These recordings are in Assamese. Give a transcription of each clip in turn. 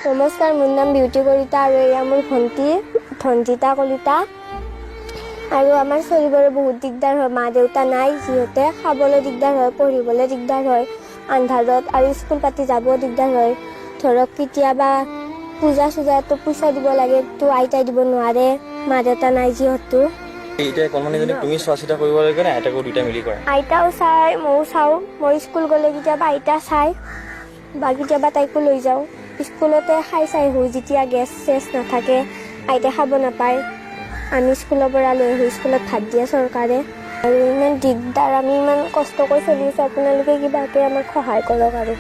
নমস্কাৰ, মোৰ নাম বিউটি কলিতা আৰু এয়া মোৰ ভণ্টি ধনজিতা কলিতা। আৰু আমাৰ চলিবলৈ বহুত দিগদাৰ হয়, মা দেউতা নাই যিহেতু খাবলৈ দিগদাৰ হয়, পঢ়িবলৈ দিগদাৰ হয় আন্ধাৰত, আৰু স্কুল পাতি যাব দিগদাৰ হয়। ধৰক কেতিয়াবা পূজা চূজাতো পইচা দিব লাগে, তো আইতাই দিব নোৱাৰে, মা দেউতা নাই যিহেতু। এতিয়া কণমানিজনীক তুমি চোৱা চিতা কৰিব লাগে নে আইতাকো দুইটা মিলি কৰা? আইতাও চাই, ময়ো চাওঁ। মই স্কুল গ'লে কেতিয়াবা আইতা চাই বা কেতিয়াবা তাইকো লৈ যাওঁ। স্কুলতে খাই চাই আহোঁ, যেতিয়া গেছ চেছ নাথাকে, আইতাই খাব নাপায়, আমি স্কুলৰ পৰা লৈ আহোঁ, স্কুলত ভাত দিয়ে চৰকাৰে। আৰু ইমান দিগদাৰ, আমি ইমান কষ্ট কৰি চলি আছোঁ, আপোনালোকে কিবাকে আমাক সহায় কৰক। আৰু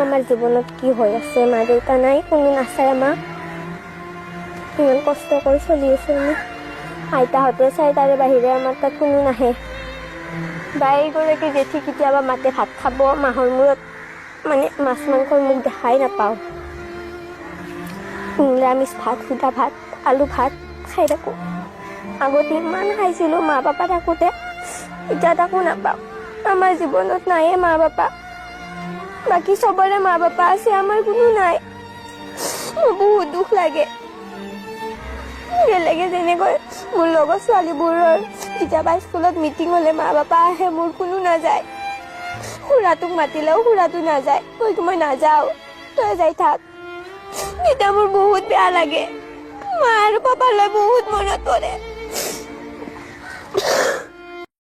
আমাৰ জীৱনত কি হৈ আছে, মা দেউতা নাই, কোনো নাচায় আমাক, ইমান কষ্ট কৰি চলি আছোঁ আমি। আইতাহঁতে চাই, তাৰে বাহিৰে আমাৰ তাত কোনো নাহে। বাইগৰাকী জেঠি কেতিয়াবা মাতে ভাত খাব, মাহৰ মূৰত মানে মাছ মাংসৰ মুখ দেখাই নাপাওঁ। নিৰামিষ ভাত, সুদা ভাত, আলু ভাত খাই থাকোঁ। আগতে ইমান খাইছিলোঁ মা পাপা থাকোঁতে, এতিয়া তাকো নাপাওঁ। আমাৰ জীৱনত নায়ে মা পাপা, বাকী চবৰে মা পাপা আছে, আমাৰ কোনো নাই। মোৰ বহুত দুখ লাগে। বেলেগে যেনেকৈ মোৰ লগৰ ছোৱালীবোৰৰ কেতিয়াবা স্কুলত মিটিং হ'লে মা পাপা আহে, মোৰ কোনো নাযায়। খুৰাটোক মাতিলেও খুৰাটো নাযায়, মই নাযাওঁ, তই যাই থাক। এতিয়া মোৰ বহুত বেয়া লাগে, মা আৰু পাপালৈ বহুত মনত পৰে।